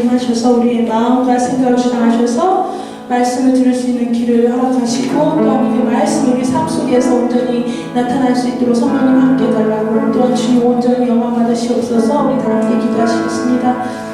임하셔서 우리의 마음과 생각을 주장하셔서 말씀을 들을 수 있는 길을 허락하시고 또한 그 말씀이 우리 삶 속에서 온전히 나타날 수 있도록 성령님 함께 해달라고 또한 주님 온전히 영광 받으시옵소서. 우리 다 함께 기도하시겠습니다.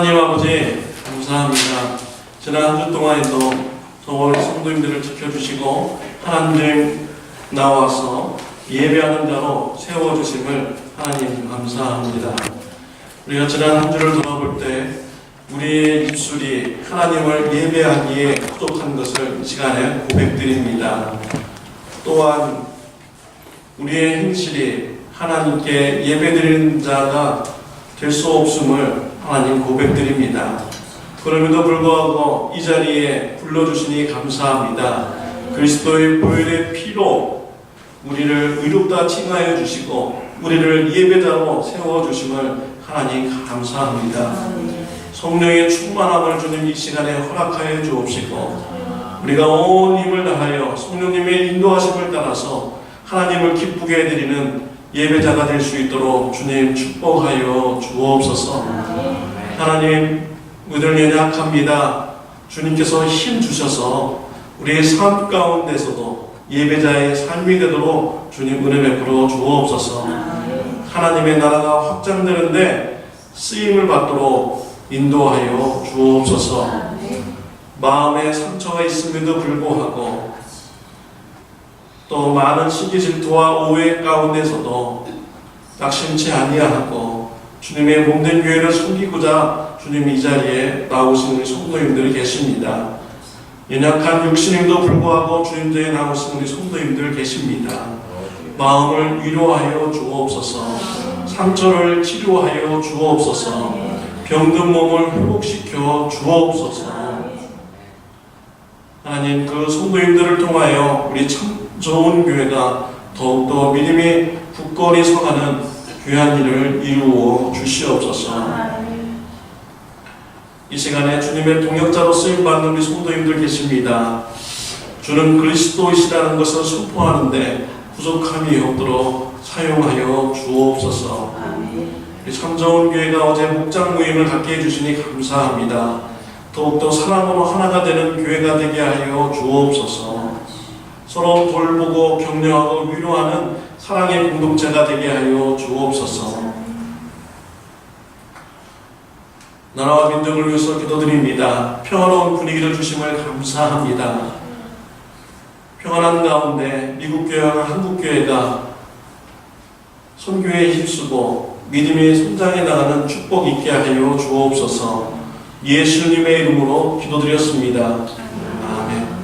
하나님 아버지 감사합니다. 지난 한 주 동안에도 저와 성도님들을 지켜주시고 하나님 나와서 예배하는 자로 세워주심을 하나님 감사합니다. 우리가 지난 한 주를 돌아볼 때 우리의 입술이 하나님을 예배하기에 부족한 것을 이 시간에 고백드립니다. 또한 우리의 행실이 하나님께 예배드리는 자가 될 수 없음을 하나님 고백드립니다. 그럼에도 불구하고 이 자리에 불러주시니 감사합니다. 그리스도의 보혈의 피로 우리를 의롭다 칭하여 주시고 우리를 예배자로 세워주심을 하나님 감사합니다. 성령의 충만함을 주님 이 시간에 허락하여 주옵시고 우리가 온 힘을 다하여 성령님의 인도하심을 따라서 하나님을 기쁘게 해드리는 예배자가 될 수 있도록 주님 축복하여 주옵소서. 하나님 우리들 연약합니다. 주님께서 힘 주셔서 우리의 삶 가운데서도 예배자의 삶이 되도록 주님 은혜 베풀어 주옵소서. 하나님의 나라가 확장되는데 쓰임을 받도록 인도하여 주옵소서. 마음에 상처가 있음에도 불구하고 또 많은 시기 질투와 오해 가운데서도 낙심치 아니하고 주님의 몸된 교회를 섬기고자 주님 이 자리에 나오시는 성도님들이 계십니다. 연약한 육신임도 불구하고 주님 자리에 나오시는 우리 성도님들 계십니다. 마음을 위로하여 주옵소서. 상처를 치료하여 주옵소서. 병든 몸을 회복시켜 주옵소서. 하나님 그 성도님들을 통하여 우리 참 좋은 교회가 더욱더 믿음이 굳건히 서가는 귀한 일을 이루어 주시옵소서. 이 시간에 주님의 동역자로 쓰임받는 우리 성도님들 계십니다. 주는 그리스도이시라는 것을 선포하는데 부족함이 없도록 사용하여 주옵소서. 참 좋은 교회가 어제 목장 모임을 갖게 해주시니 감사합니다. 더욱더 사랑으로 하나가 되는 교회가 되게 하여 주옵소서. 서로 돌보고 격려하고 위로하는 사랑의 공동체가 되게 하여 주옵소서. 나라와 민족을 위해서 기도드립니다. 평화로운 분위기를 주심을 감사합니다. 평안한 가운데 미국교회와 한국교회가 선교에 힘쓰고 믿음이 성장해 나가는 축복 있게 하여 주옵소서. 예수님의 이름으로 기도드렸습니다. 아멘.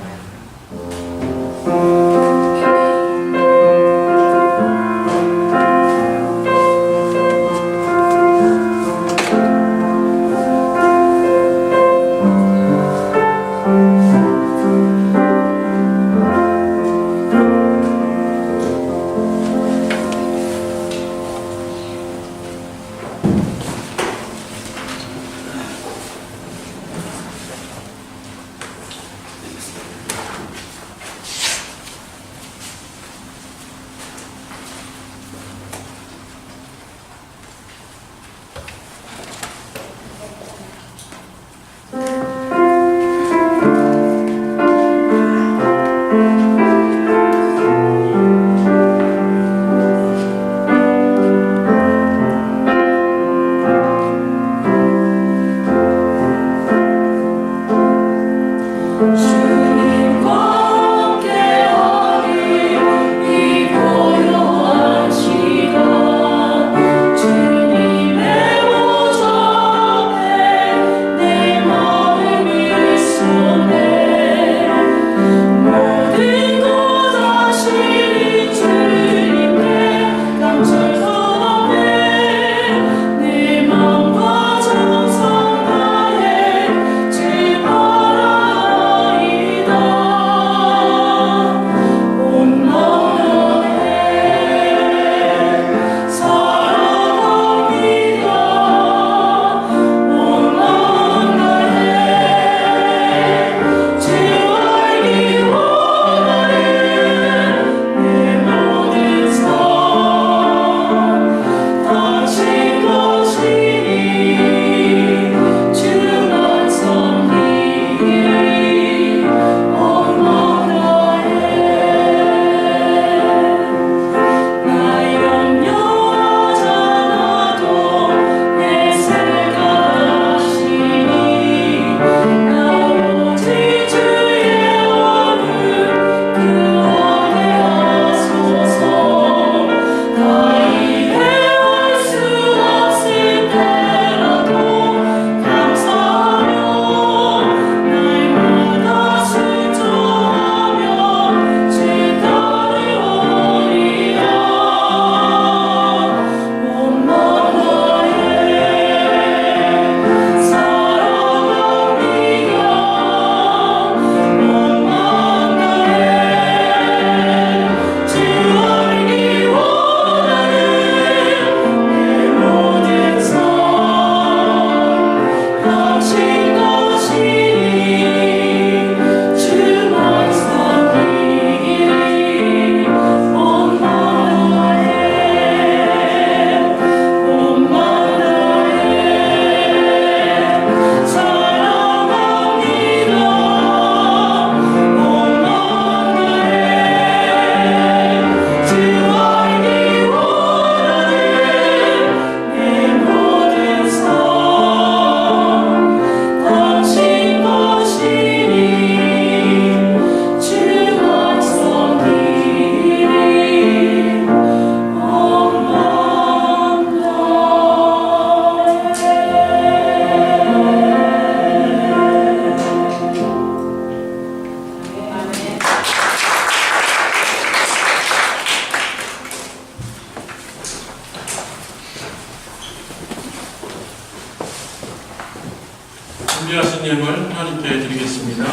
준비하신 예물 하나님께 드리겠습니다.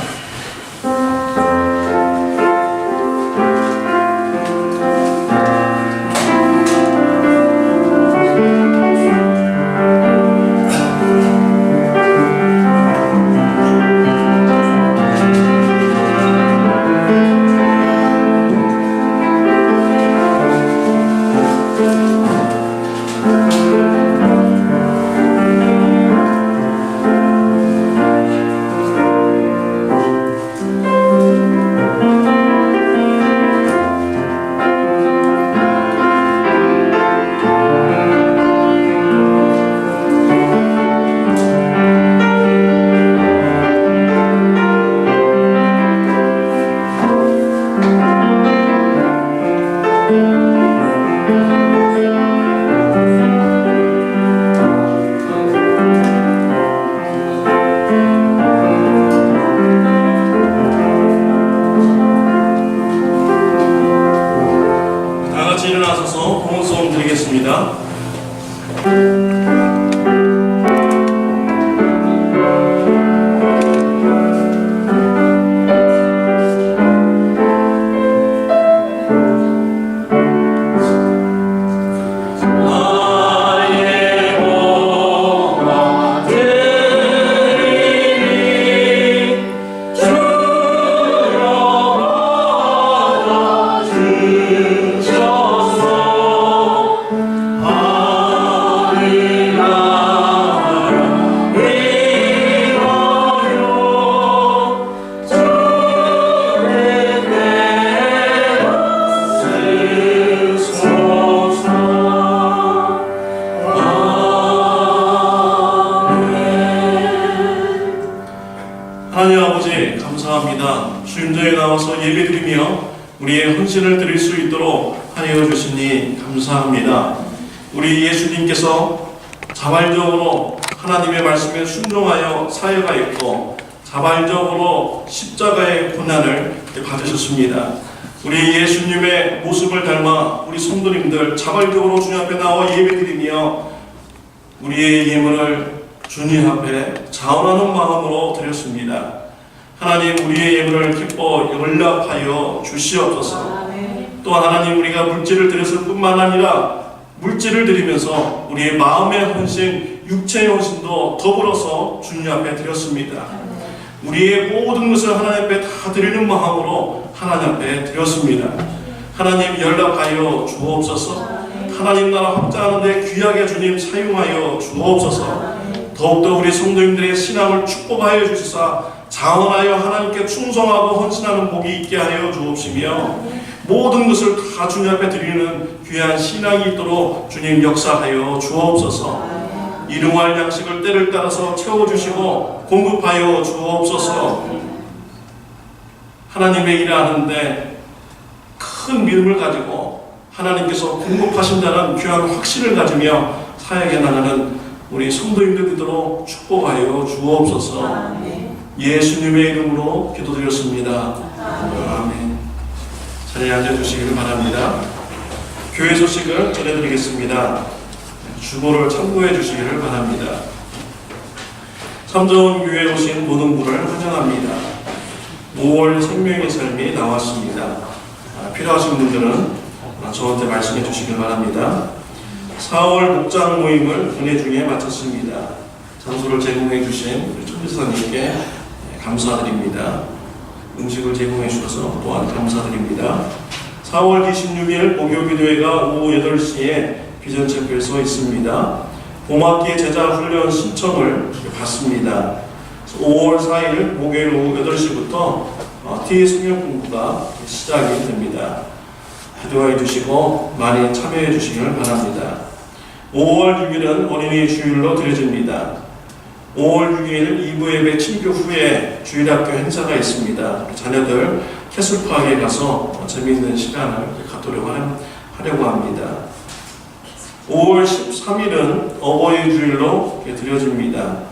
일어나셔서 봉헌소음 드리겠습니다. 하나님 아버지 감사합니다. 주임자에 나와서 예배드리며 우리의 헌신을 드릴 수 있도록 하여 주시니 감사합니다. 우리 예수님께서 자발적으로 하나님의 말씀에 순종하여 사역하였고 자발적으로 십자가의 고난을 받으셨습니다. 우리 예수님의 모습을 닮아 우리 성도님들 자발적으로 주님 앞에 나와 예배드리며 우리의 예물을 주님 앞에 자원하는 마음으로 드렸습니다. 하나님 우리의 예물을 기뻐 연락하여 주시옵소서. 또 하나님 우리가 물질을 드렸을 뿐만 아니라 물질을 드리면서 우리의 마음의 헌신, 육체의 헌신도 더불어서 주님 앞에 드렸습니다. 우리의 모든 것을 하나님 앞에 다 드리는 마음으로 하나님 앞에 드렸습니다. 하나님 연락하여 주옵소서. 하나님 나라 확장하는 데 귀하게 주님 사용하여 주옵소서. 더욱더 우리 성도님들의 신앙을 축복하여 주시사 자원하여 하나님께 충성하고 헌신하는 복이 있게 하여 주옵시며 모든 것을 다 주님 앞에 드리는 귀한 신앙이 있도록 주님 역사하여 주옵소서. 일용할 양식을 때를 따라서 채워주시고 공급하여 주옵소서. 하나님의 일을 하는데 큰 믿음을 가지고 하나님께서 공급하신다는 귀한 확신을 가지며 사역에 나가는 우리 성도님들 되도록 축복하여 주옵소서. 예수님의 이름으로 기도드렸습니다. 아멘. 자리에 앉아주시기를 바랍니다. 교회 소식을 전해드리겠습니다. 주보를 참고해 주시기를 바랍니다. 삼정교회에 오신 모든 분을 환영합니다. 5월 생명의 삶이 나왔습니다. 필요하신 분들은 저한테 말씀해 주시길 바랍니다. 4월 목장 모임을 은혜 중에 마쳤습니다. 장소를 제공해 주신 우리 천지사님께 감사드립니다. 음식을 제공해 주셔서 또한 감사드립니다. 4월 26일 목요기도회가 오후 8시에 비전체크에서 있습니다. 봄학기 제자훈련 신청을 받습니다. 5월 4일 목요일 오후 8시부터 TA 성경 공부가 시작이 됩니다. 기도해 주시고 많이 참여해 주시길 바랍니다. 5월 6일은 어린이 주일로 드려집니다. 5월 6일 2부 예배 친교 후에 주일학교 행사가 있습니다. 자녀들 캐슬파크에 가서 재미있는 시간을 갖도록 하려고 합니다. 5월 13일은 어버이 주일로 드려집니다.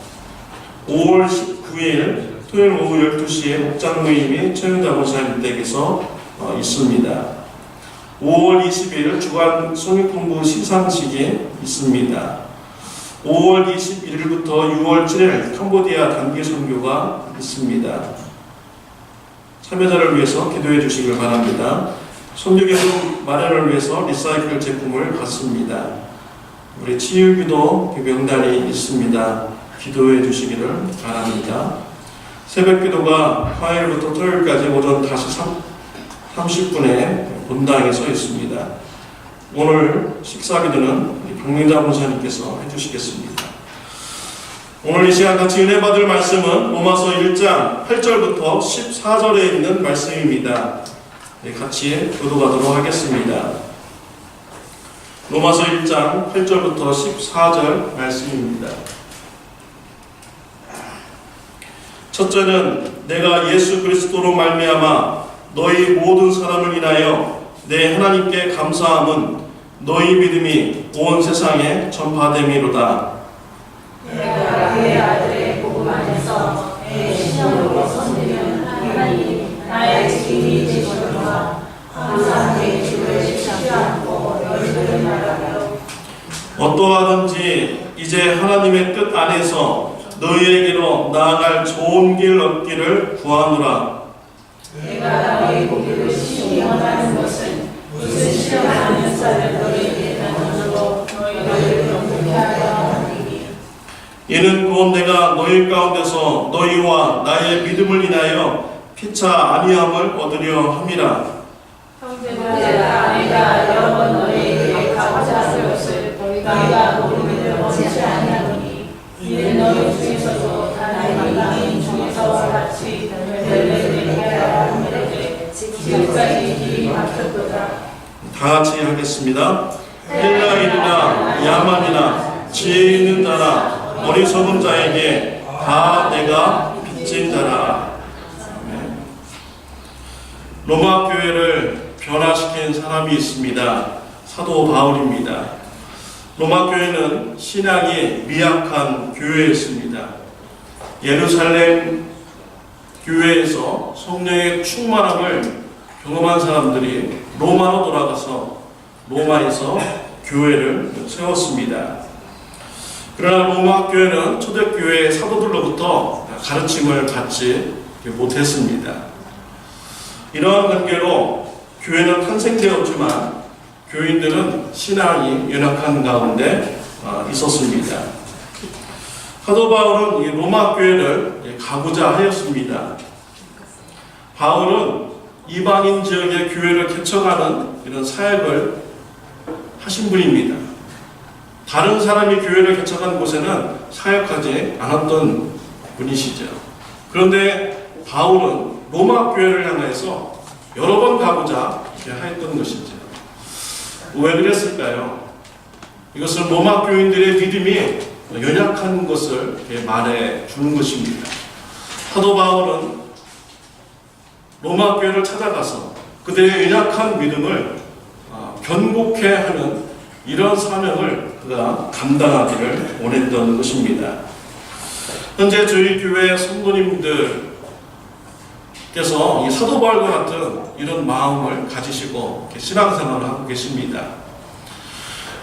5월 19일 토요일 오후 12시에 목장 모임이 최윤자 권사님 댁에서 있습니다. 5월 20일 주간 성경공부 시상식이 있습니다. 5월 21일부터 6월 7일 캄보디아 단기 선교가 있습니다. 참여자를 위해서 기도해 주시길 바랍니다. 선교기금 마련을 위해서 리사이클 제품을 받습니다. 우리 치유기도 명단이 있습니다. 기도해 주시기를 바랍니다. 새벽기도가 화요일부터 토요일까지 오전 5시 30분에 본당에 서 있습니다. 오늘 식사기도는 박민자 목사님께서 해주시겠습니다. 오늘 이 시간 같이 은혜 받을 말씀은 로마서 1장 8절부터 14절에 있는 말씀입니다. 같이 교도하도록 하겠습니다. 로마서 1장 8절부터 14절 말씀입니다. 첫째는 내가 예수 그리스도로 말미암아 너희 모든 사람을 인하여 내 하나님께 감사함은 너희 믿음이 온 세상에 전파됨이로다. 내가 그의 아들의 복음 안에서 내 신령으로 선되는 하나님 나의 지킴이 되시노라. 항상 주를 지키지 않고 너희들을 말하며 어떠하든지 이제 하나님의 뜻 안에서 너희에게로 나아갈 좋은 길 얻기를 구하노라. 내가 너희 보기를 심히 원하는 것은 무슨 시험하는 자를 너희에게 나눠주고 너희를 영국케 하려 하니 이는 곧 내가 너희 가운데서 너희와 나의 믿음을 인하여 피차 아니함을 얻으려 함이라. 형제들아 내가 여러 번 너희에게 가고자 할 것을 너희가 모르기를 원치 아니하노니 이는 너희 중에서도 다른 이방인 중에서와 같이 너희를 하라 하는데 지금까지 길이 막혔도다. 다 같이 하겠습니다. 헬라인이나 야만이나 지혜 있는 자나 어리석은 자에게 다 내가 빚진 자라. 로마 교회를 변화시킨 사람이 있습니다. 사도 바울입니다. 로마 교회는 신앙이 미약한 교회였습니다. 예루살렘 교회에서 성령의 충만함을 경험한 사람들이 로마로 돌아가서 로마에서 교회를 세웠습니다. 그러나 로마 교회는 초대교회 사도들로부터 가르침을 받지 못했습니다. 이러한 관계로 교회는 탄생되었지만 교인들은 신앙이 연약한 가운데 있었습니다. 사도 바울은 이 로마 교회를 가고자 하였습니다. 바울은 이방인 지역의 교회를 개척하는 이런 사역을 하신 분입니다. 다른 사람이 교회를 개척한 곳에는 사역하지 않았던 분이시죠. 그런데 바울은 로마 교회를 향해서 여러 번 가고자 하였던 것이죠. 왜 그랬을까요? 이것은 로마 교인들의 믿음이 연약한 것을 말해 주는 것입니다. 사도 바울은 로마 교회를 찾아가서 그들의 연약한 믿음을 견고케 하는 이런 사명을 그가 감당하기를 원했던 것입니다. 현재 저희 교회 성도님들께서 이 사도 바울과 같은 이런 마음을 가지시고 신앙생활을 하고 계십니다.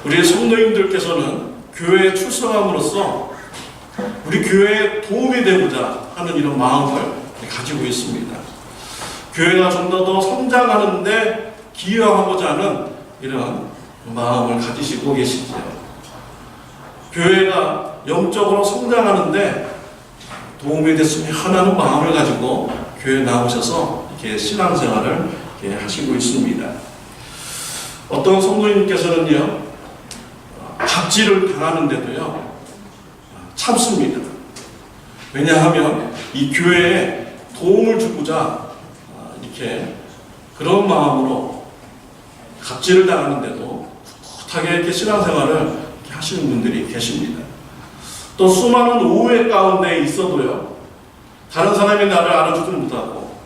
우리 성도님들께서는 교회에 출석함으로써 우리 교회에 도움이 되고자 하는 이런 마음을 가지고 있습니다. 교회가 좀 더 성장하는데 기여하고자 하는 이런 마음을 가지시고 계시죠. 교회가 영적으로 성장하는데 도움이 됐으면 하는 마음을 가지고 교회에 나오셔서 이렇게 신앙생활을 이렇게 하시고 있습니다. 어떤 성도님께서는요, 갑질을 당하는데도요, 참습니다. 왜냐하면 이 교회에 도움을 주고자 이렇게 그런 마음으로 갑질을 당하는데도 꿋꿋하게 이렇게 신앙생활을 이렇게 하시는 분들이 계십니다. 또 수많은 오해 가운데 있어도요, 다른 사람이 나를 알아주지 못하고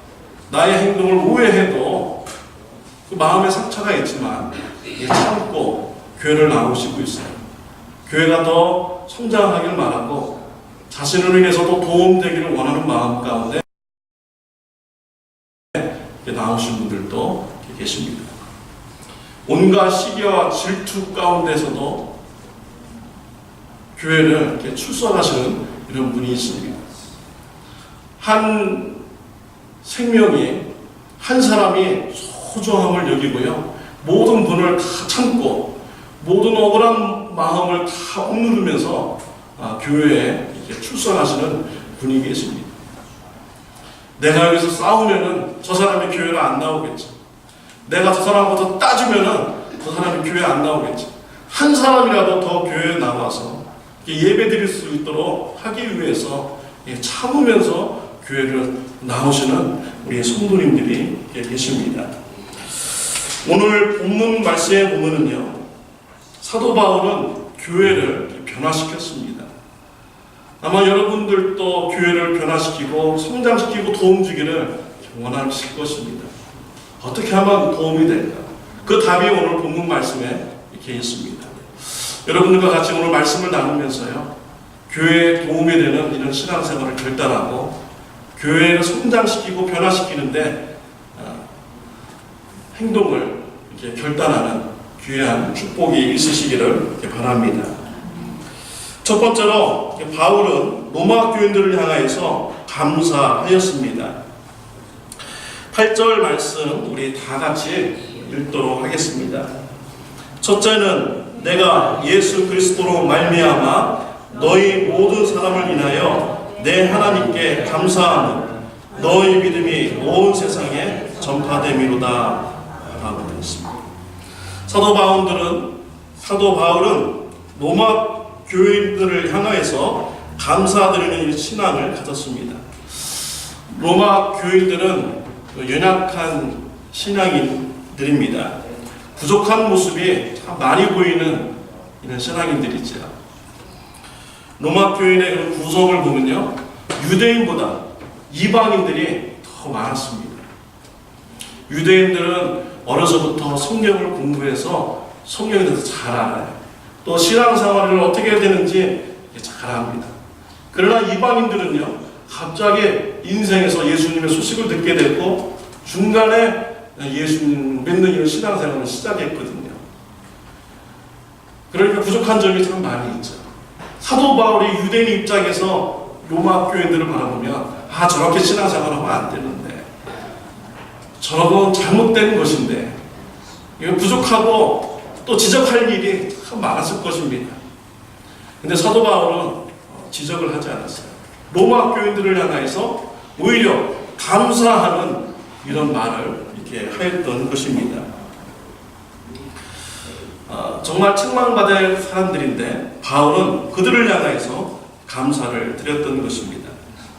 나의 행동을 오해해도 그 마음에 상처가 있지만 참고 교회를 나오시고 있어요. 교회가 더 성장하길 바라고 자신을 위해서도 도움되기를 원하는 마음 가운데 나오신 분들도 계십니다. 온갖 시기와 질투 가운데서도 교회를 이렇게 출석하시는 이런 분이 있습니다. 한 생명이, 한 사람이 소중함을 여기고요. 모든 분을 다 참고 모든 억울한 마음을 다 억누르면서 교회에 이렇게 출석하시는 분이 계십니다. 내가 여기서 싸우면은 저 사람이 교회를 안 나오겠지. 내가 저 사람부터 따지면은 저 사람이 교회 안 나오겠지. 한 사람이라도 더 교회에 나와서 예배 드릴 수 있도록 하기 위해서 참으면서 교회를 나오시는 우리 성도님들이 계십니다. 오늘 본문 말씀에 보면은요, 사도 바울은 교회를 변화시켰습니다. 아마 여러분들도 교회를 변화시키고 성장시키고 도움 주기를 원하실 것입니다. 어떻게 하면 도움이 될까? 그 답이 오늘 본문 말씀에 이렇게 있습니다. 여러분들과 같이 오늘 말씀을 나누면서요, 교회에 도움이 되는 이런 신앙생활을 결단하고 교회를 성장시키고 변화시키는데 행동을 이렇게 결단하는 귀한 축복이 있으시기를 바랍니다. 첫 번째로 바울은 로마 교인들을 향하여서 감사하였습니다. 8절 말씀 우리 다 같이 읽도록 하겠습니다. 첫째는 내가 예수 그리스도로 말미암아 너희 모든 사람을 인하여 내 하나님께 감사하며 너희 믿음이 온 세상에 전파됨이로다 라고 했습니다. 사도 바울은 로마 교인들을 향하여서 감사드리는 신앙을 가졌습니다. 로마 교인들은 연약한 신앙인들입니다. 부족한 모습이 참 많이 보이는 이런 신앙인들이죠. 로마 교인의 그런 구성을 보면요, 유대인보다 이방인들이 더 많았습니다. 유대인들은 어려서부터 성경을 공부해서 성경에 대해서 잘 알아요. 또 신앙생활을 어떻게 해야 되는지 잘 압니다. 그러나 이방인들은요, 갑자기 인생에서 예수님의 소식을 듣게 됐고 중간에 예수님 믿는 이런 신앙생활을 시작했거든요. 그러니까 부족한 점이 참 많이 있죠. 사도 바울이 유대인 입장에서 로마 교인들을 바라보면 저렇게 신앙생활하면 안 되는데, 저런 잘못된 것인데, 이거 부족하고 또 지적할 일이 참 많았을 것입니다. 근데 사도 바울은 지적을 하지 않았어요. 로마 교인들을 향해서 오히려 감사하는 이런 말을 이렇게 하였던 것입니다. 정말 책망받을 사람들인데 바울은 그들을 향해서 감사를 드렸던 것입니다.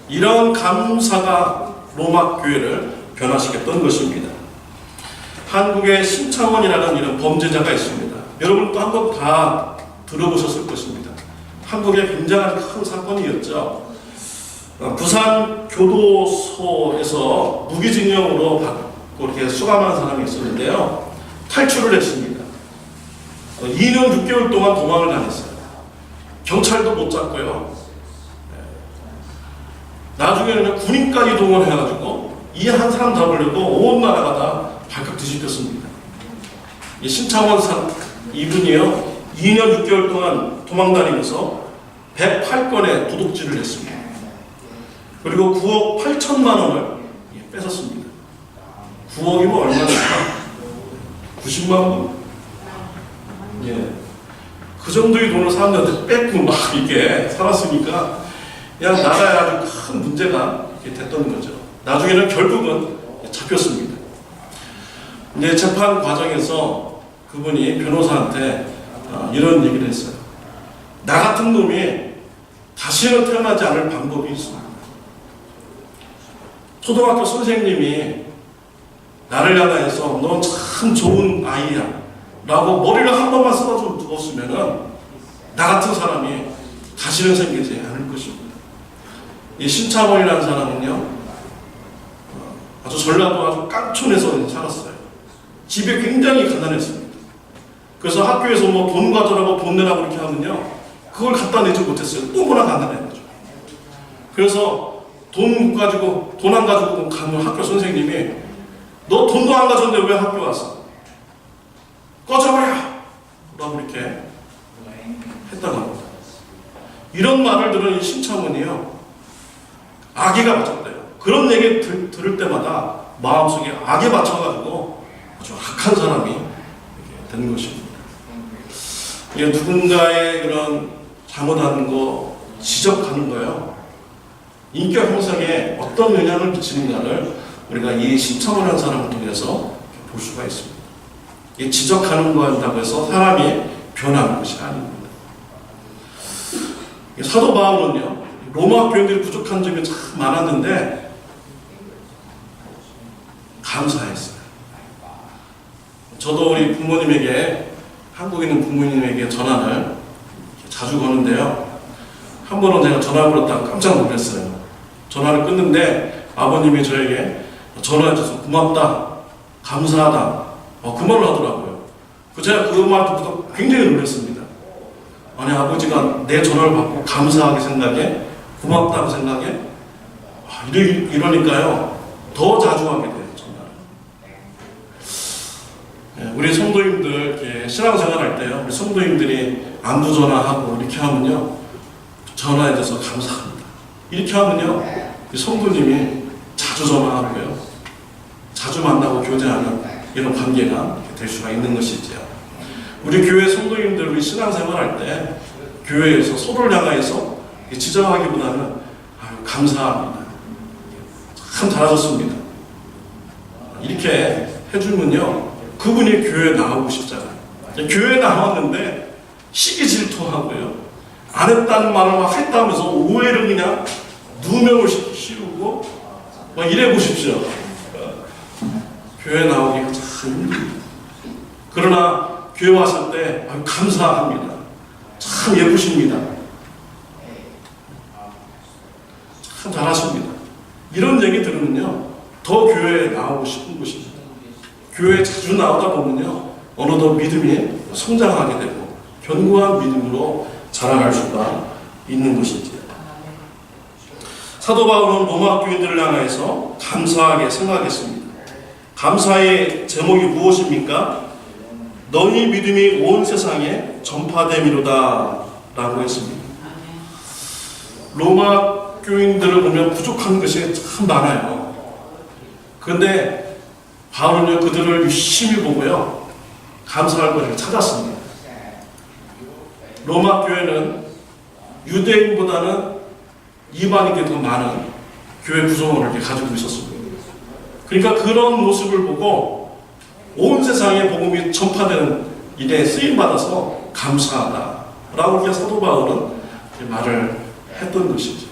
이런 감사가 로마 교회를 변화시켰던 것입니다. 한국에 심창원이라는 이런 범죄자가 있습니다. 여러분도 한번 다 들어보셨을 것입니다. 한국에 굉장한 큰 사건이었죠. 부산 교도소에서 무기징역으로 받고 이렇게 수감한 사람이 있었는데요, 탈출을 했습니다. 2년 6개월 동안 도망을 다녔어요. 경찰도 못 잡고요. 나중에는 군인까지 동원해가지고 이 한 사람 잡으려고 온 나라가 다 발칵 뒤집혔습니다. 이 신창원 이분이요, 2년 6개월 동안 도망다니면서 108건의 도둑질을 했습니다. 그리고 9억 8천만 원을 뺏었습니다. 9억이면 얼마입니까? 90만 원? 예. 그 정도의 돈을 사람들한테 뺏고 막 이렇게 살았으니까 그냥 나라에 아주 큰 문제가 됐던 거죠. 나중에는 결국은 잡혔습니다. 이제 재판 과정에서 그분이 변호사한테 이런 얘기를 했어요. 나 같은 놈이 다시는 태어나지 않을 방법이 있습니다. 초등학교 선생님이 나를 향해서 넌 참 좋은 아이야 라고 머리를 한 번만 써서 두었으면은 나 같은 사람이 다시는 생기지 않을 것입니다. 이 신창원이라는 사람은요, 아주 전라도 아주 깡촌에서 살았어요. 집에 굉장히 가난했습니다. 그래서 학교에서 뭐 돈 가져라고 돈 내라고 이렇게 하면요, 그걸 갖다 내지 못했어요. 너무나 가난해가지고. 그래서 돈 안 가지고 가면 학교 선생님이 너 돈도 안 가졌는데 왜 학교 왔어? 꺼져버려! 라고 이렇게 했다고 합니다. 이런 말을 들은 이 심창원이요, 악의가 맞췄대요. 그런 얘기 들을 때마다 마음속에 악에 맞춰가지고 아주 악한 사람이 되는 것입니다. 이게 누군가의 그런 잘못하는 거 지적하는 거예요. 인격 형성에 어떤 영향을 미치는가를 우리가 이 심창원이라는 사람을 통해서 볼 수가 있습니다. 이 지적하는 거 한다고 해서 사람이 변하는 것이 아닙니다. 사도 바울은요, 로마 교인들이 부족한 점이 참 많았는데 감사했어요. 저도 우리 부모님에게, 한국에 있는 부모님에게 전화를 자주 거는데요, 한 번은 제가 전화를 걸었다가 깜짝 놀랐어요. 전화를 끊는데 아버님이 저에게 전화해줘서 고맙다, 감사하다, 그 말을 하더라고요. 제가 그 말 듣고 굉장히 놀랐습니다. 아니, 아버지가 내 전화를 받고 감사하게 생각해? 고맙다고 생각해? 이러니까요, 더 자주 하게 돼요, 전화를. 우리 성도님들 이렇게 신앙생활 할 때요, 우리 성도님들이 안부 전화하고 이렇게 하면요, 전화해줘서 감사합니다. 이렇게 하면요, 성도님이 자주 전화하고요, 자주 만나고 교제하는 이런 관계가 될 수가 있는 것이죠. 우리 교회 성도님들, 우리 신앙생활 할 때 교회에서 서로를 향해서 지적하기보다는 감사합니다, 참 잘하셨습니다, 이렇게 해주면요, 그분이 교회에 나오고 싶잖아요. 교회에 나왔는데 시기 질투하고요, 안 했다는 말을 막 했다면서 오해를 그냥 누명을 씌우고 막 이래 보십시오. 교회 나오기가 참 힘듭니다. 그러나 교회 왔을 때 감사합니다, 참 예쁘십니다, 참 잘하십니다, 이런 얘기 들으면요, 더 교회에 나오고 싶은 것입니다. 교회에 자주 나오다 보면요, 어느덧 믿음이 성장하게 되고 견고한 믿음으로 자라갈 수가 있는 것이지요. 사도 바울은 로마 교인들을 향해서 감사하게 생각했습니다. 감사의 제목이 무엇입니까? 너희 믿음이 온 세상에 전파됨이로다 라고 했습니다. 로마 교인들을 보면 부족한 것이 참 많아요. 그런데 바울은요, 그들을 유심히 보고요, 감사할 것을 찾았습니다. 로마 교회는 유대인보다는 이방인이 더 많은 교회 구성원을 이렇게 가지고 있었습니다. 그러니까 그런 모습을 보고 온 세상에 복음이 전파되는 일에 쓰임받아서 감사하다라고 이렇게 사도 바울은 말을 했던 것이죠.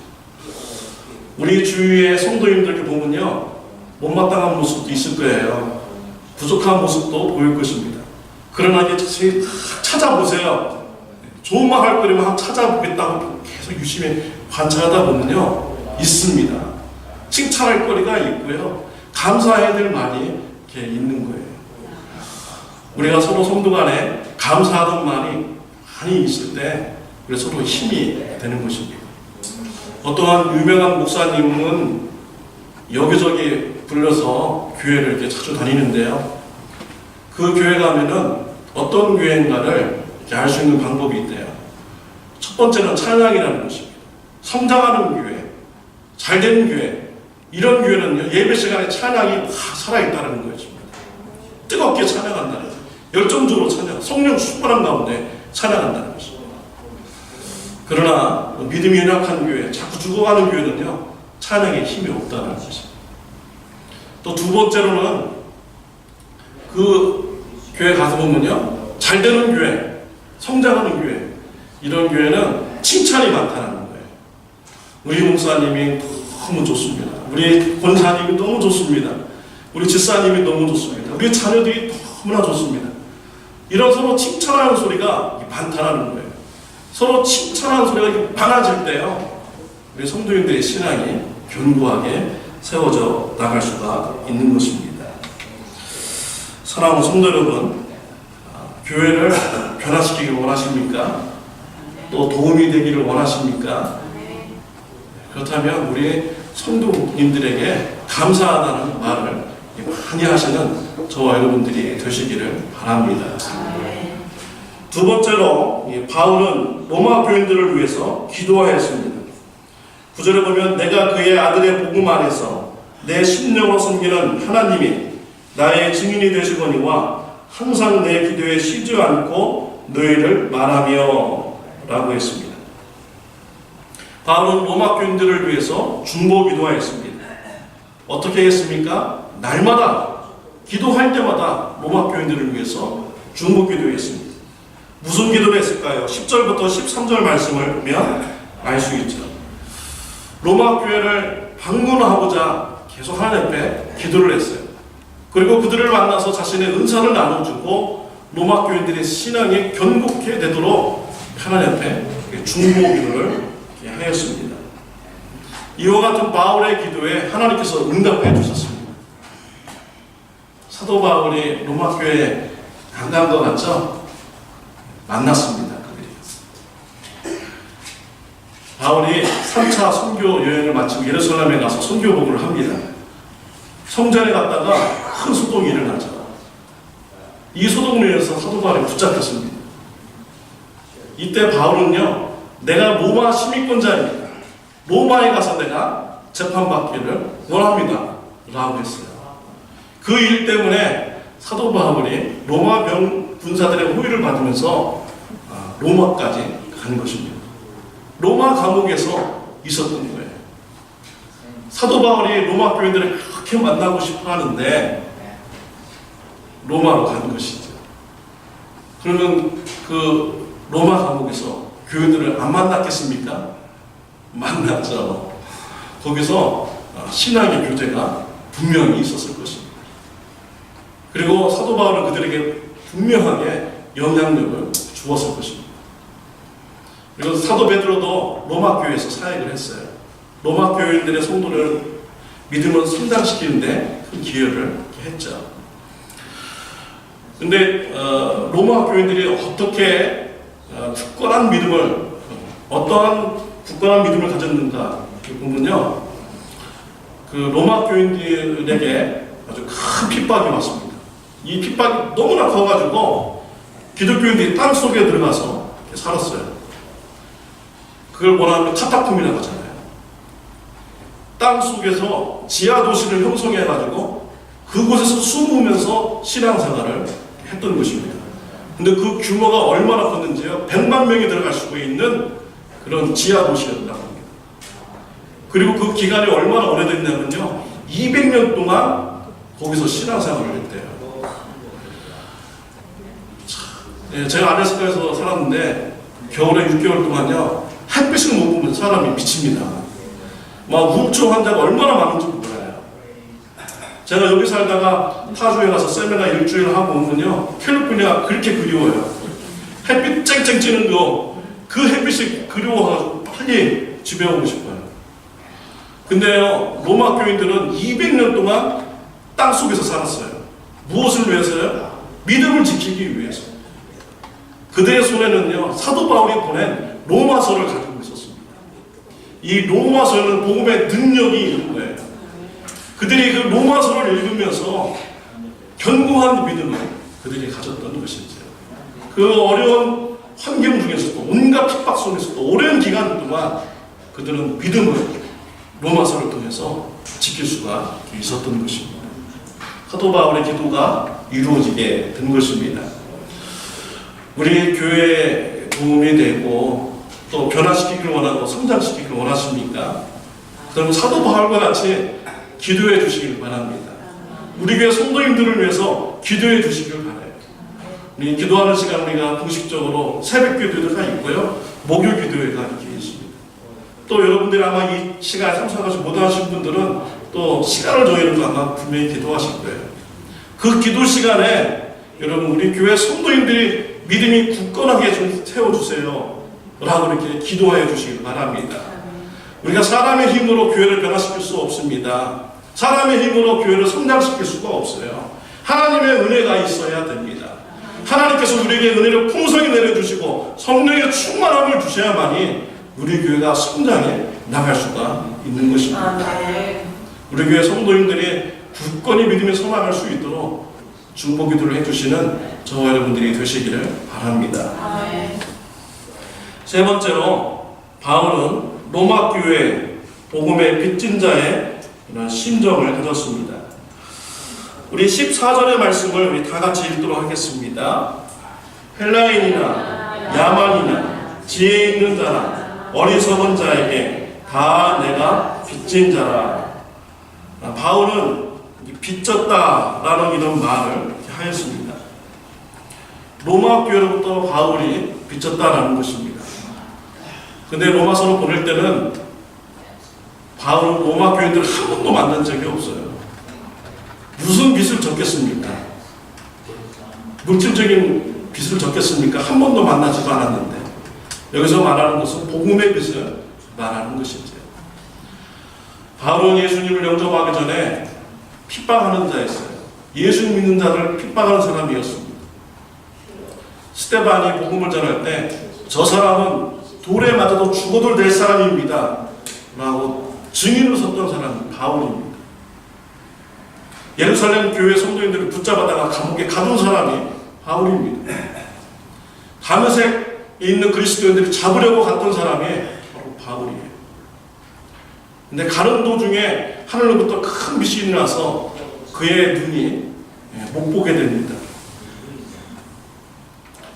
우리 주위의 성도님들을 보면요, 못마땅한 모습도 있을 거예요. 부족한 모습도 보일 것입니다. 그러나 이게 자세히 찾아보세요. 좋은 말 할 거리면 한번 찾아보겠다고 계속 유심히 관찰하다 보면요, 있습니다. 칭찬할 거리가 있고요, 감사해야 될 말이 이렇게 있는 거예요. 우리가 서로 성도 간에 감사하던 말이 많이 있을 때 우리 서로 힘이 되는 것입니다. 어떠한 유명한 목사님은 여기저기 불려서 교회를 이렇게 자주 다니는데요, 그 교회 가면은 어떤 교회인가를 알 수 있는 방법이 있대요. 첫 번째는 찬양이라는 것입니다. 성장하는 교회, 잘되는 교회, 이런 교회는요, 예배 시간에 찬양이 살아있다는 거예요. 뜨겁게 찬양한다는 거예요. 열정적으로 찬양, 성령 충만한 가운데 찬양한다는 것입니다. 그러나 믿음이 연약한 교회, 자꾸 죽어가는 교회는요, 찬양에 힘이 없다는 것입니다. 또 두 번째로는 그 교회 가서 보면요, 잘되는 교회, 성장하는 교회, 이런 교회는 칭찬이 많다는 거예요. 우리 목사님이 너무 좋습니다, 우리 권사님이 너무 좋습니다, 우리 집사님이 너무 좋습니다, 우리 자녀들이 너무나 좋습니다, 이런 서로 칭찬하는 소리가 많다는 거예요. 서로 칭찬하는 소리가 많아질 때요, 우리 성도님들의 신앙이 견고하게 세워져 나갈 수가 있는 것입니다. 사랑하는 성도 여러분, 교회를 변화시키길 원하십니까? 또 도움이 되기를 원하십니까? 그렇다면 우리 성도님들에게 감사하다는 말을 많이 하시는 저와 여러분들이 되시기를 바랍니다. 두 번째로 바울은 로마 교인들을 위해서 기도하였습니다. 9절에 보면 내가 그의 아들의 복음 안에서 내 심령으로 섬기는 하나님이 나의 증인이 되시거니와 항상 내 기도에 쉬지 않고 너희를 말하며 라고 했습니다. 바울은 로마 교인들을 위해서 중보 기도하였습니다. 어떻게 했습니까? 날마다 기도할 때마다 로마 교인들을 위해서 중보 기도했습니다. 무슨 기도를 했을까요? 10절부터 13절 말씀을 보면 알 수 있죠. 로마 교회를 방문하고자 계속 하나님 앞에 기도를 했어요. 그리고 그들을 만나서 자신의 은사를 나눠주고 로마 교인들의 신앙이 견고하게 되도록 하나님 앞에 중보 기도를 하였습니다. 이와 같은 바울의 기도에 하나님께서 응답해 주셨습니다. 사도 바울이 로마 교회에 안 간 것 같죠? 만났습니다. 그들이. 바울이 3차 선교 여행을 마치고 예루살렘에 가서 선교복을 합니다. 성전에 갔다가 큰 소동이 일어나죠. 이 소동에서 사도 바울이 붙잡혔습니다. 이때 바울은요, 내가 로마 시민권자입니다. 로마에 가서 내가 재판받기를 원합니다. 라고 했어요. 그 일 때문에 사도 바울이 로마 군사들의 호의를 받으면서 로마까지 간 것입니다. 로마 감옥에서 있었던 거예요. 사도 바울이 로마 교인들을 그렇게 만나고 싶어 하는데 로마로 간 것이죠. 그러면 그 로마 감옥에서 교인들을 안 만났겠습니까? 만났죠. 거기서 신앙의 교제가 분명히 있었을 것입니다. 그리고 사도 바울은 그들에게 분명하게 영향력을 주었을 것입니다. 그리고 사도 베드로도 로마 교회에서 사역을 했어요. 로마 교인들의 성도를 믿음을 성장시키는데 큰 기여를 했죠. 근데 로마 교인들이 어떻게 굳건한 믿음을, 어떠한 굳건한 믿음을 가졌는가 보면요, 그 로마 교인들에게 아주 큰 핍박이 왔습니다. 이 핍박이 너무나 커가지고 기독교인들이 땅 속에 들어가서 살았어요. 그걸 뭐라면 카타콤이라고 하잖아요. 땅 속에서 지하 도시를 형성해가지고 그곳에서 숨으면서 신앙생활을 했던 것입니다. 근데 그 규모가 얼마나 컸는지요? 100만 명이 들어갈 수 있는 그런 지하 도시였다고 합니다. 그리고 그 기간이 얼마나 오래됐냐면요, 200년 동안 거기서 신앙생활을 했대요. 제가 알래스카에서 살았는데 겨울에 6개월 동안요, 햇빛을 못 보면 사람이 미칩니다. 막 우울증 환자가 얼마나 많은지 몰라요. 제가 여기 살다가 타주에 가서 세미나 일주일 하고 오면요, 캘리포니아 그렇게 그리워요. 햇빛 쨍쨍 찌는 거, 그 햇빛이 그리워가지고 빨리 집에 오고 싶어요. 근데요, 로마 교인들은 200년 동안 땅 속에서 살았어요. 무엇을 위해서요? 믿음을 지키기 위해서. 그들의 손에는요, 사도 바울이 보낸 로마서를 가지고 있었습니다. 이 로마서는 복음의 능력이 있는 거예요. 그들이 그 로마서를 읽으면서 견고한 믿음을 그들이 가졌던 것이죠. 그 어려운 환경 중에서도, 온갖 핍박 속에서도 오랜 기간 동안 그들은 믿음을 로마서를 통해서 지킬 수가 있었던 것입니다. 사도 바울의 기도가 이루어지게 된 것입니다. 우리 교회에 도움이 되고 또 변화시키기를 원하고 성장시키기를 원하십니까? 그럼 사도 바울과 같이 기도해 주시길 바랍니다. 우리 교회 성도님들을 위해서 기도해 주시길 바라요. 우리 기도하는 시간 우리가 공식적으로 새벽 기도회가 있고요, 목요 기도회가 이렇게 있습니다. 또 여러분들이 아마 이 시간에 참석하지 못하신 분들은 또 시간을 정해놓고 아마 분명히 기도하실 거예요. 그 기도 시간에 여러분 우리 교회 성도님들이 믿음이 굳건하게 좀 세워주세요 라고 이렇게 기도해 주시길 바랍니다. 우리가 사람의 힘으로 교회를 변화시킬 수 없습니다. 사람의 힘으로 교회를 성장시킬 수가 없어요. 하나님의 은혜가 있어야 됩니다. 하나님께서 우리에게 은혜를 풍성히 내려주시고 성령의 충만함을 주셔야만이 우리 교회가 성장해 나갈 수가 있는 것입니다. 우리 교회 성도님들이 굳건히 믿음에 서나갈 수 있도록 중보 기도를 해주시는 저와 여러분들이 되시기를 바랍니다. 아멘. 세 번째로 바울은 로마 교회 복음의 빚진 자의 이런 심정을 가졌습니다. 우리 14절의 말씀을 우리 다 같이 읽도록 하겠습니다. 헬라인이나 야만이나 지혜 있는 자나 어리석은 자에게 다 내가 빚진 자라. 바울은 빚졌다라는 이런 말을 하였습니다. 로마 교회로부터 바울이 빚졌다라는 것입니다. 근데 로마서를 보낼 때는 바울은 로마 교인들을 한 번도 만난 적이 없어요. 무슨 빚을 졌겠습니까? 물질적인 빚을 졌겠습니까? 한 번도 만나지도 않았는데 여기서 말하는 것은 복음의 빚을 말하는 것이죠. 바울은 예수님을 영접하기 전에 핍박하는 자였어요. 예수 믿는 자를 핍박하는 사람이었습니다. 스데반이 복음을 전할 때 저 사람은 돌에 맞아도 죽어도 될 사람입니다 라고 증인으로 섰던 사람이 바울입니다. 예루살렘 교회 성도인들을 붙잡아다가 감옥에 가둔 사람이 바울입니다. 다메섹에 있는 그리스도인들이 잡으려고 갔던 사람이 바로 바울이에요. 근데 가는 도중에 하늘로부터 큰 빛이 나서 그의 눈이 못 보게 됩니다.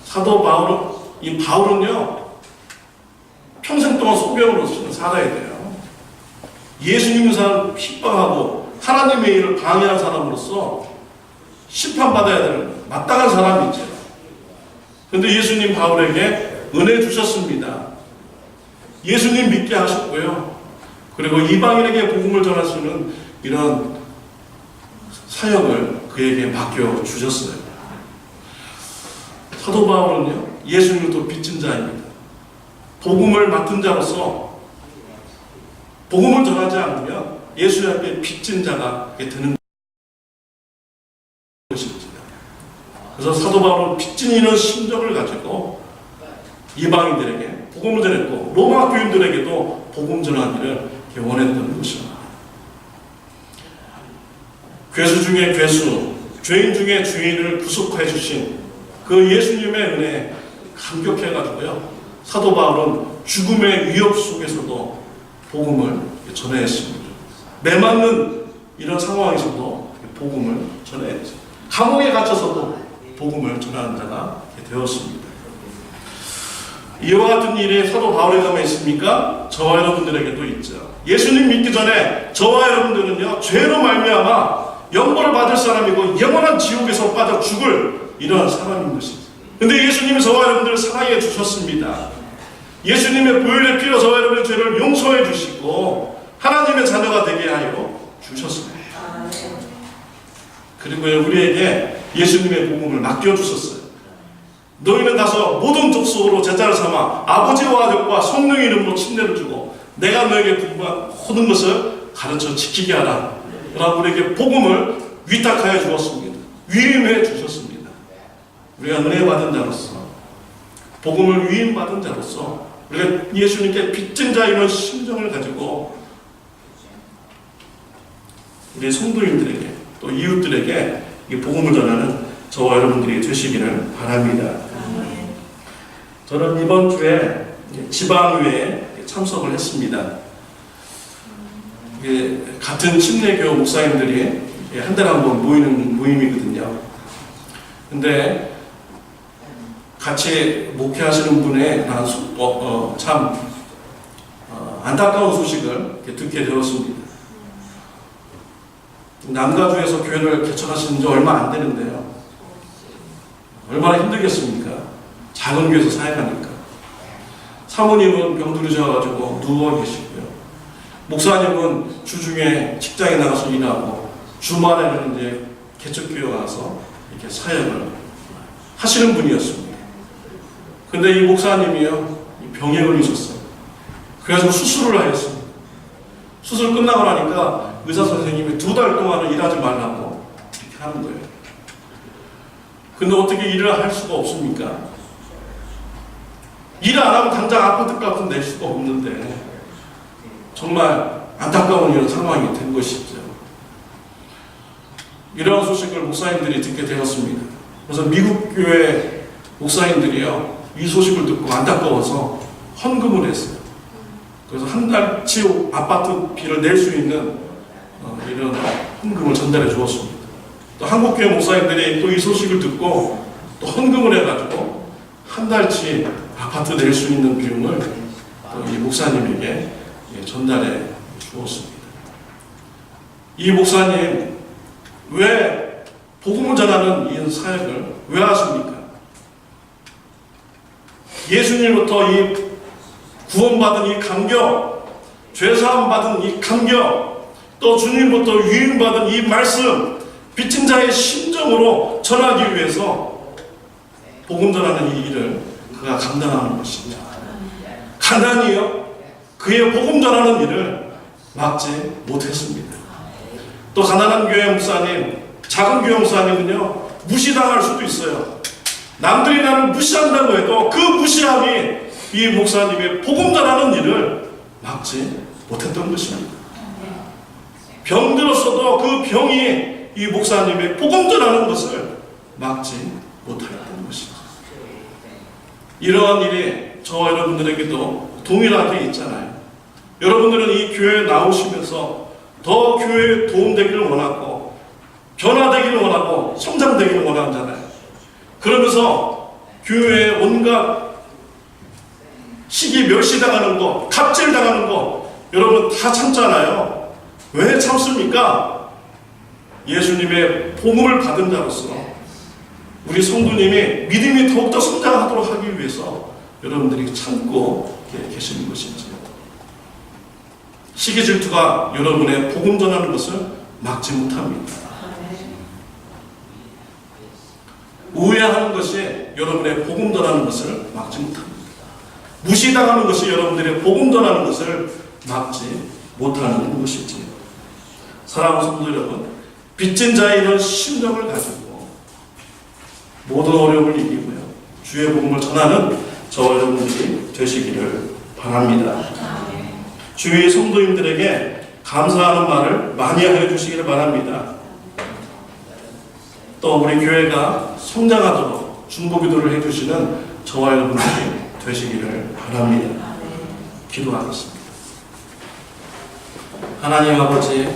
사도 바울은요 평생 동안 소병으로서 살아야 돼요. 예수 믿는 사람 핍박하고 하나님의 일을 방해한 사람으로서 심판받아야 되는 마땅한 사람이죠. 그런데 예수님 바울에게 은혜 주셨습니다. 예수님 믿게 하셨고요. 그리고 이방인에게 복음을 전할 수 있는 이런 사역을 그에게 맡겨 주셨어요. 사도 바울은요 예수님도 빚진 자입니다. 복음을 맡은 자로서 복음을 전하지 않으면 예수 앞에 빚진 자가 되는 것입니다. 그래서 사도 바울은 빚진 이런 심정을 가지고 이방인들에게 복음을 전했고 로마 교인들에게도 복음 전하기를 원했던 것입니다. 괴수 중에 괴수, 죄인 중에 주인을 구속해 주신 그 예수님의 은혜에 감격해가지고요. 사도 바울은 죽음의 위협 속에서도 복음을 전해했습니다. 매맞는 이런 상황에서도 복음을 전해했죠. 감옥에 갇혀서도 복음을 전하는 자가 되었습니다. 이와 같은 일이 사도 바울에게만 있습니까? 저와 여러분들에게도 있죠. 예수님 믿기 전에 저와 여러분들은요 죄로 말미암아 영벌을 받을 사람이고 영원한 지옥에서 빠져 죽을 이러한 사람인 것입니다. 근데 예수님이 저와 여러분들을 사랑해 주셨습니다. 예수님의 보혈의 피로 저와 여러분의 죄를 용서해 주시고 하나님의 자녀가 되게 하여 주셨습니다. 그리고 우리에게 예수님의 복음을 맡겨주셨어요. 너희는 가서 모든 족속으로 제자를 삼아 아버지와 아들과 성령의 이름으로 침례를 주고 내가 너에게 분부한 모든 것을 가르쳐 지키게 하라 라고 우리에게 복음을 위탁하여 주었습니다. 위임해 주셨습니다. 우리가 은혜 받은 자로서 복음을 위임받은 자로서 우리가 예수님께 빚진 자 이런 심정을 가지고 우리 성도인들에게 또 이웃들에게 이 복음을 전하는 저와 여러분들이 되시기를 바랍니다. 저는 이번 주에 지방회에 참석을 했습니다. 같은 침례교 목사님들이 한 달에 한 번 모이는 모임이거든요. 근데 같이 목회하시는 분의 참 안타까운 소식을 듣게 되었습니다. 남가주에서 교회를 개척하신 지 얼마 안 되는데요. 얼마나 힘들겠습니까? 작은 교회에서 사역하니까. 사모님은 병들으셔가지고 누워 계시고요. 목사님은 주중에 직장에 나가서 일하고 주말에는 이제 개척교회 가서 이렇게 사역을 하시는 분이었습니다. 근데 이 목사님이요 병에 걸리셨어요. 그래서 수술을 하였습니다. 수술 끝나고 나니까 의사 선생님이 2달 동안은 일하지 말라고 이렇게 하는 거예요. 근데 어떻게 일을 할 수가 없습니까? 일 안 하면 당장 아파트 값은 낼 수가 없는데 정말 안타까운 이런 상황이 된 것이죠. 이러한 소식을 목사님들이 듣게 되었습니다. 그래서 미국 교회 목사님들이요, 이 소식을 듣고 안타까워서 헌금을 했어요. 그래서 한 달치 아파트비를 낼 수 있는 이런 헌금을 전달해 주었습니다. 또 한국교회 목사님들이 또 이 소식을 듣고 또 헌금을 해가지고 한 달치 아파트 낼 수 있는 비용을 또 이 목사님에게 전달해 주었습니다. 이 목사님 왜 복음을 전하는 이 사역을 왜 하십니까? 예수님부터 이 구원받은 이 감격, 죄사함 받은 이 감격, 또 주님부터 유인받은 이 말씀, 빚진 자의 심정으로 전하기 위해서 복음 전하는 이 일을 그가 감당하는 것입니다. 가난이요, 그의 복음 전하는 일을 막지 못했습니다. 또 가난한 교회 목사님, 작은 교회 목사님은요, 무시당할 수도 있어요. 남들이 나를 무시한다고 해도 그 무시함이 이 목사님의 복음 전하는 일을 막지 못했던 것입니다. 병들었어도 그 병이 이 목사님의 복음 전하는 것을 막지 못했던 것입니다. 이러한 일이 저와 여러분들에게도 동일하게 있잖아요. 여러분들은 이 교회에 나오시면서 더 교회에 도움되기를 원하고 변화되기를 원하고 성장되기를 원하잖아요. 그러면서 교회에 온갖 시기 멸시당하는 거, 갑질당하는 거 여러분 다 참잖아요. 왜 참습니까? 예수님의 복음을 받은 자로서 우리 성도님이 믿음이 더욱더 성장하도록 하기 위해서 여러분들이 참고 계시는 것이죠. 시기 질투가 여러분의 복음 전하는 것을 막지 못합니다. 우회하는 것이 여러분의 복음 전하는 것을 막지 못합니다. 무시당하는 것이 여러분들의 복음 전하는 것을 막지 못하는 것이지요. 사랑하는 성도 여러분, 빚진 자의 이런 심정을 가지고 모든 어려움을 이기고요, 주의 복음을 전하는 저와 여러분들이 되시기를 바랍니다. 주위 성도님들에게 감사하는 말을 많이 해주시기를 바랍니다. 또 우리 교회가 성장하도록 중보기도를 해주시는 저와 여러분들이 되시기를 바랍니다. 기도하겠습니다. 하나님 아버지,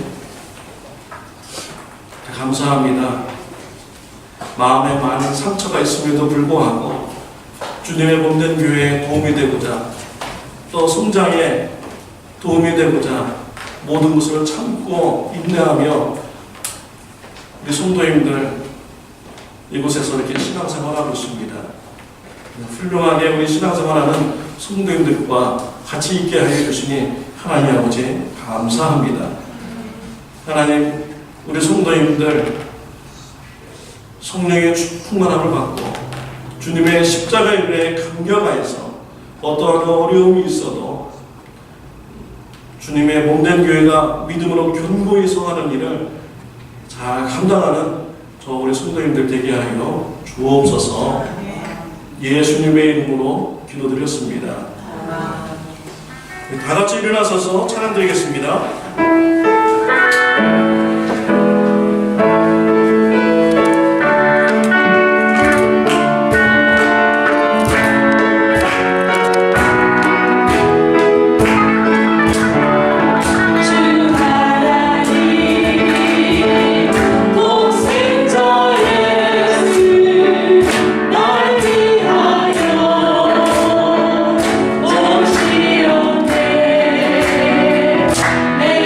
감사합니다. 마음에 많은 상처가 있음에도 불구하고 주님의 몸된 교회에 도움이 되고자, 또 성장에 도움이 되고자 모든 것을 참고 인내하며 우리 성도님들 이곳에서 이렇게 신앙생활하고 있습니다. 훌륭하게 우리 신앙생활하는 성도님들과 같이 있게 하여 주시니 하나님 아버지 감사합니다. 하나님, 우리 성도님들 성령의 충만함을 받고 주님의 십자가의 은혜에 감격하여서 어떠한 어려움이 있어도 주님의 몸된 교회가 믿음으로 견고히 서하는 일을 잘 감당하는 저 우리 성도님들 되게 하여 주옵소서. 예수님의 이름으로 기도드렸습니다. 다 같이 일어나서서 찬양 드리겠습니다. 내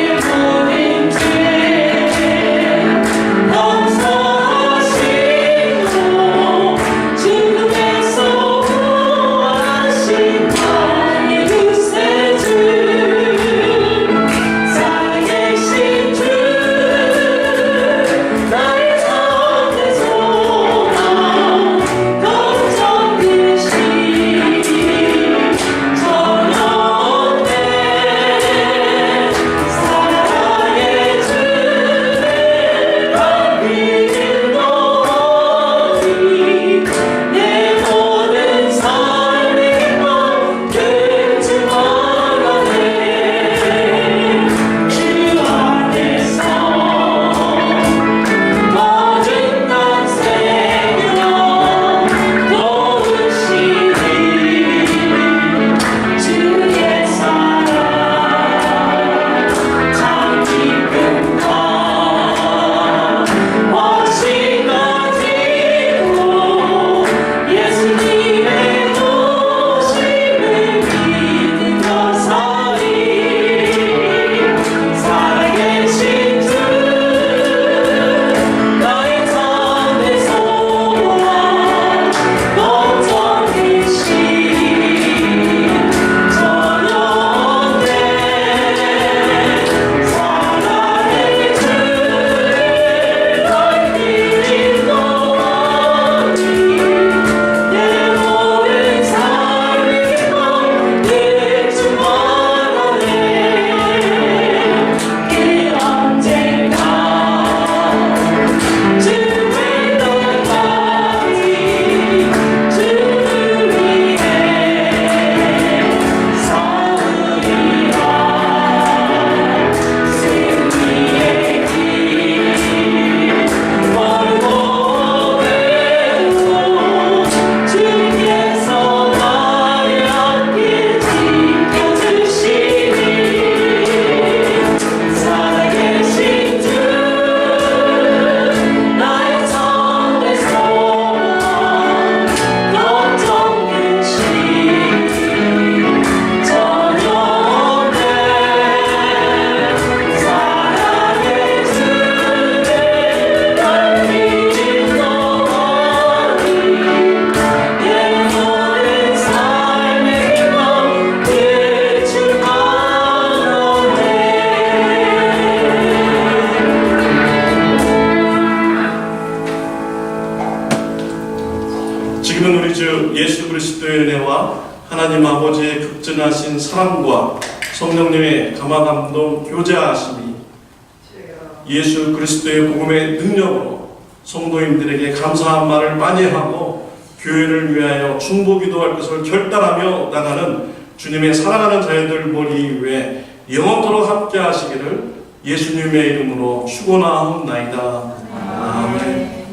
주 예수 그리스도의 은혜와 하나님 아버지의 극진하신 사랑과 성령님의 감화감동 교제하심이 예수 그리스도의 복음의 능력으로 성도님들에게 감사한 말을 많이 하고 교회를 위하여 중보기도할 것을 결단하며 나가는 주님의 사랑하는 자녀들 머리 위에 영원토록 함께 하시기를 예수님의 이름으로 축원하옵나이다. 아멘.